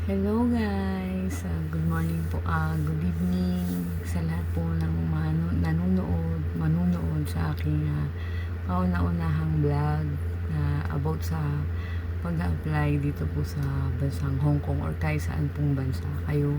Hello guys, good morning po, good evening sa lahat po ng nanonood, manunood sa aking kauna-unahang vlog na about sa pag-apply dito po sa bansang Hong Kong or kahit saan pong bansa kayo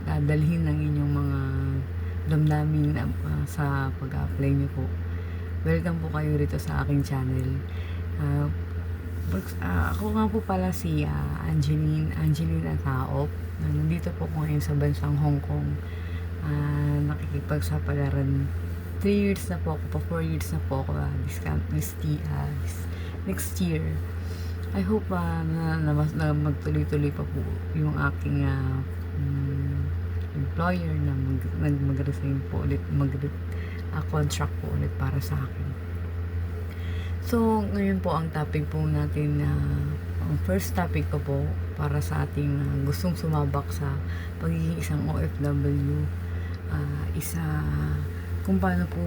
dadalhin ng inyong mga damdamin sa pag-apply niyo po. Welcome po kayo rito sa aking channel. Uh, Ako nga po pala si Angeline Ataop. Nandito po ako ngayon sa bansang Hong Kong. Nakikipagsapalaran. 3 years na po ako, pa 4 years na po ako next year. I hope na magtuloy-tuloy pa po yung aking employer na mag-resign po ulit, contract po ulit para sa akin. So, ngayon po ang topic po natin ang first topic ko po para sa ating gustong sumabak sa pagiging isang OFW isa kung paano po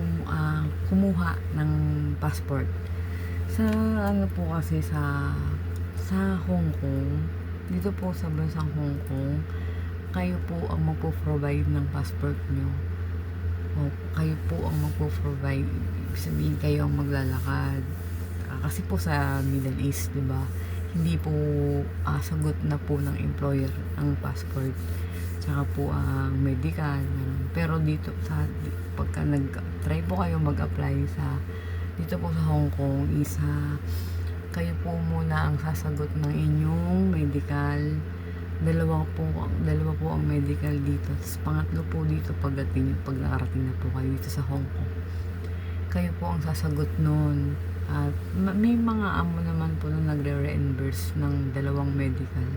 kumuha ng passport. Sa ano po kasi sa Hong Kong, dito po sa bansang Hong Kong, kayo po ang magpo-provide ng passport nyo. O, kayo po ang magpo-provide. Ibig sabihin kayo ang maglalakad. Kasi po sa Middle East, 'di ba? Hindi po sagot na po ng employer ang passport. Tsaka po ang medical. Pero dito pagka nag-try po kayo mag-apply dito po sa Hong Kong kayo po muna ang sasagot ng inyong medical. Dalawa po ang medical dito. Tapos pangatlo po dito pag nakarating na po kayo dito sa Hong Kong. Kayo po ang sasagot noon. At may mga amo naman po na nagre-reimburse ng dalawang medical.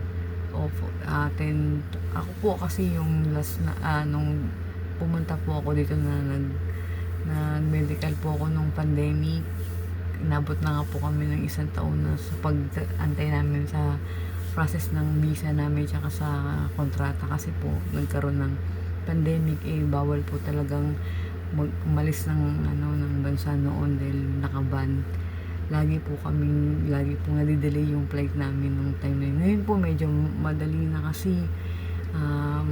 Ako po kasi yung last na nung pumunta po ako dito na nag-medical po ako nung pandemic. Inabot na nga po kami ng 1 taon na sa pag-antay namin sa process ng visa namin tsaka sa kontrata kasi po nagkaroon ng pandemic, bawal po talagang umalis ng bansa noon dahil nakaban. Lagi po nadidelay yung flight namin nung time na yun. Ngayon po medyo madali na kasi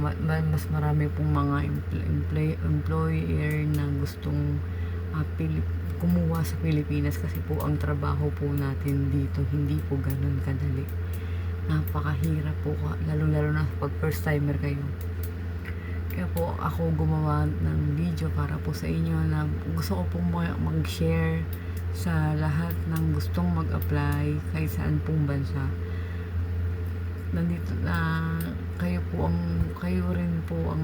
mas marami pong mga employer na gustong kumuha sa Pilipinas kasi po ang trabaho po natin dito hindi po ganun kadali. Napakahirap po lalo na pag first timer kayo. Kaya po ako gumawa ng video para po sa inyo na gusto ko pong mag-share sa lahat ng gustong mag-apply kahit saan pong bansa. Nandito na kayo rin po ang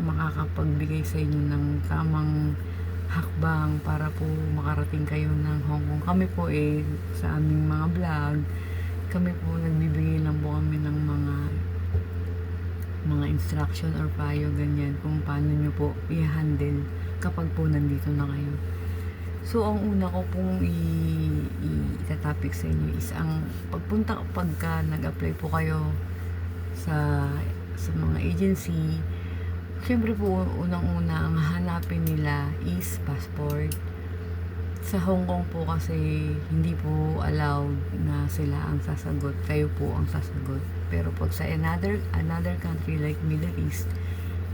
makakapagbigay sa inyo ng tamang hakbang para po makarating kayo ng Hong Kong. Kami po sa aming mga vlog, kami po nagbibigay lang po kami ng mga instruction or payo ganyan kung paano nyo po i-handle kapag po nandito na kayo. So, ang una ko pong i-topic sa inyo is ang pagka nag-apply po kayo sa mga agency, syempre po unang-una ang hanapin nila is passport. Sa Hong Kong po kasi hindi po allowed na sila ang sasagot, kayo po ang sasagot. Pero pag sa another country like Middle East,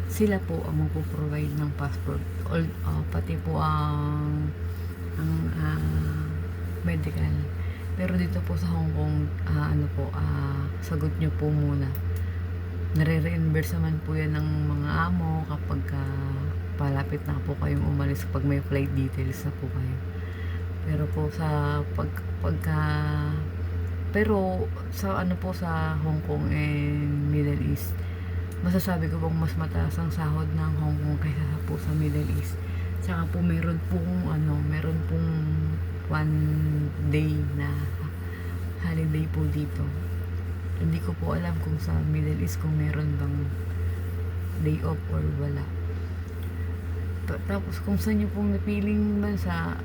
sila po ang magpo-provide ng passport. Pati po ang medical. Pero dito po sa Hong Kong, sagot nyo po muna. Nare-reimburse naman po yan ng mga amo kapag palapit na po kayong umalis pag may flight details na po kayo. Pero po sa pero sa sa Hong Kong and Middle East, masasabi ko pong mas mataas ang sahod ng Hong Kong kaysa po sa Middle East. Tsaka po meron pong 1 day na holiday po dito. Hindi ko po alam kung sa Middle East kung meron bang day off or wala. Tapos kung saan nyo pong napiling bansa,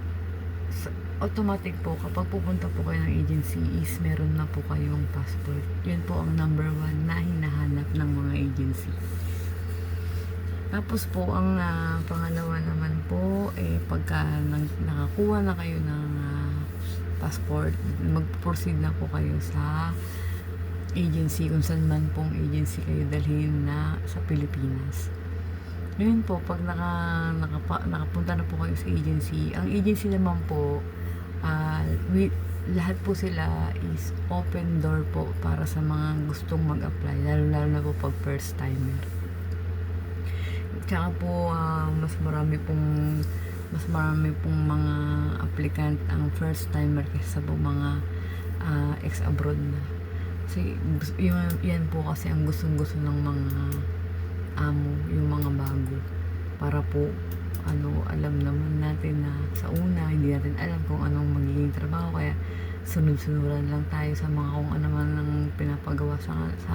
automatic po kapag pupunta po kayo ng agency is meron na po kayong passport. Yun po ang number 1 na hinahanap ng mga agency. Tapos po ang pangalawa naman po pagka nakakuha na kayo ng passport, mag-proceed na po kayo sa agency, kung saan man pong agency kayo dalhin na sa Pilipinas. Ngayon po, pag nakapunta na po kayo sa agency, ang agency naman po, lahat po sila is open door po para sa mga gustong mag-apply, lalo na po pag first timer. Tsaka po, mas marami pong mga applicant ang first timer kaysa po mga ex-abroad na. Kasi yan po kasi ang gustong-gusto ng mga amo, yung mga bago, para po alam naman natin na sa una hindi natin alam kung anong magiging trabaho, kaya sunod-sunuran lang tayo sa mga kung ano man ang pinapagawa sa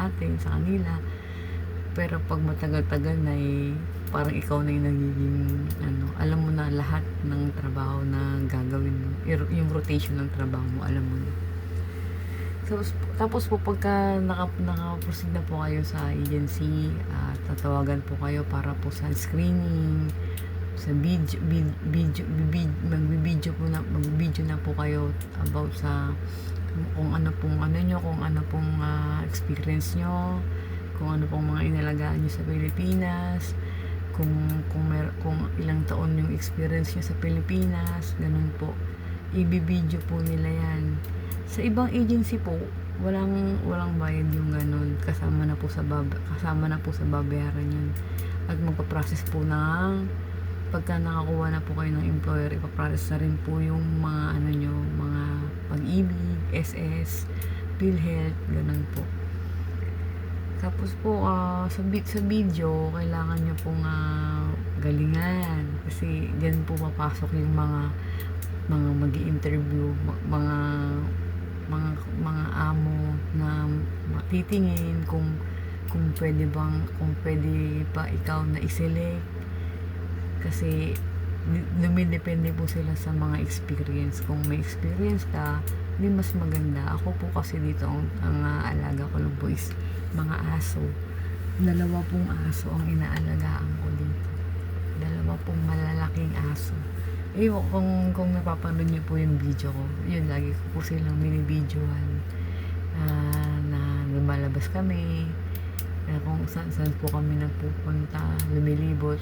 atin, sa kanila. Pero pag matagal-tagal na parang ikaw na yung nagiging alam mo na lahat ng trabaho na gagawin mo, yung rotation ng trabaho mo, alam mo na. Tapos po pagka naka-proceed na po kayo sa agency, tatawagan po kayo para po sa screening, sa magbibideo na po kayo about sa kung ano pong experience nyo, kung ano pong mga inalagaan nyo sa Pilipinas, kung ilang taon yung experience nyo sa Pilipinas, ganun po. Ibibideo po nila yan. Sa ibang agency po, walang bayad yung ganun, kasama na po sa babayaran yun. At magpa-process po ng pagka nakakuha na po kayo ng employer, ipaprocess na rin po yung mga mga pag-ibig, SS, PhilHealth, ganun po. Tapos po sa video, kailangan nyo pong galingan, kasi dyan po papasok yung mga magi-interview, mga amo na titingin kung pwede pa ikaw na i-select, kasi dumidepende po sila sa mga experience. Kung may experience ka, di mas maganda. Ako po kasi dito ang alaga ko lang po is mga aso. 2 pong aso ang inaalagaan ko dito. 2 pong malalaking aso. Kung napapanood niyo po yung video ko, yun, lagi ko po silang binibidyohan, na lumalabas kami, kung saan po kami nagpupunta, lumilibot.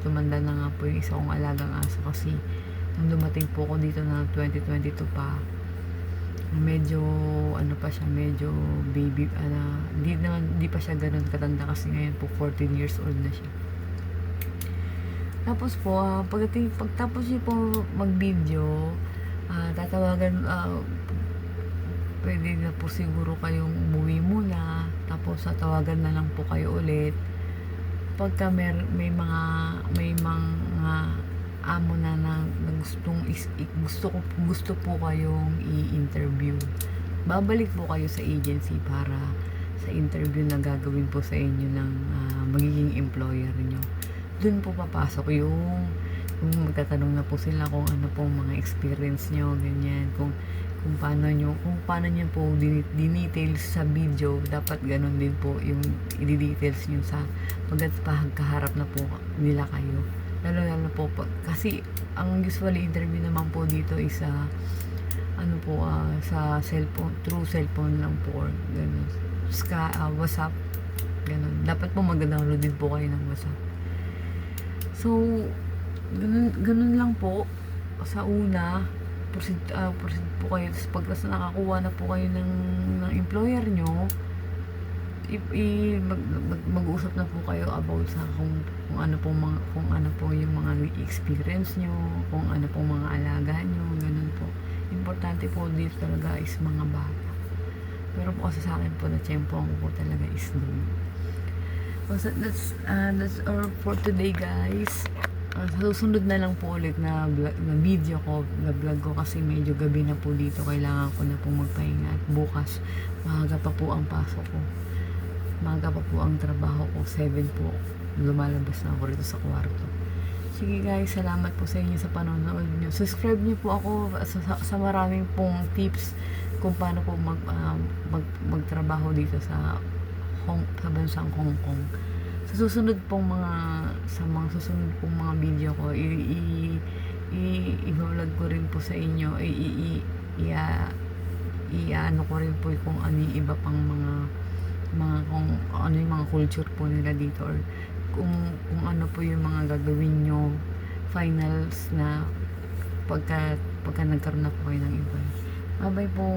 Tumanda na nga po yung isa kong alagang aso, kasi nung dumating po ko dito na 2022 pa, medyo pa siya, medyo baby, di pa siya ganun katanda, kasi ngayon po 14 years old na siya. Tapos po, pagtapos niyo po mag-video, tatawagan, pwede na po siguro kayong umuwi muna, tapos tatawagan na lang po kayo ulit pagka may mga amo na gusto po kayong i-interview. Babalik po kayo sa agency para sa interview na gagawin po sa inyo ng magiging employer nyo. Doon po papasok yung magtatanong na po sila kung ano pong mga experience nyo, ganyan, kung paano nyo po dinetails sa video, dapat ganun din po yung i-details nyo sa pagkaharap na po nila kayo. Lalo po kasi ang usually interview naman po dito is sa cellphone, through cellphone lang po, ganun, WhatsApp, ganun. Dapat po mag-download din po kayo ng WhatsApp. So, ganun lang po. Sa una, proceed po kayo. Tapos pagkas nakakuha na po kayo ng employer nyo, mag-uusap na po kayo about sa kung ano po yung mga experience nyo, kung ano po mga alaga nyo, ganun po. Importante po dito talaga is mga bata. Pero po kasi sa akin po, na tiyempo ko po talaga is doon. So that's all for today, guys. Susunod na lang po ulit na video ko, na vlog ko, kasi medyo gabi na po dito. Kailangan ko na po magpahinga, at bukas maaga pa po ang pasok ko. Maaga pa po ang trabaho ko, 7 po. Lumalabas na ako rito sa kwarto. Sige guys, salamat po sa inyo sa panonood nyo. Subscribe nyo po ako sa maraming pong tips kung paano po magtrabaho dito sa bansang Hong Kong. Sa susunod pong mga video ko, i-vlog ko rin po sa inyo, i-ano ko rin po kung ano yung iba pang kung ano yung mga culture po nila dito, or kung ano po yung mga gagawin nyo finals na pagka nagkaroon na po kayo ng iba. Bye-bye po.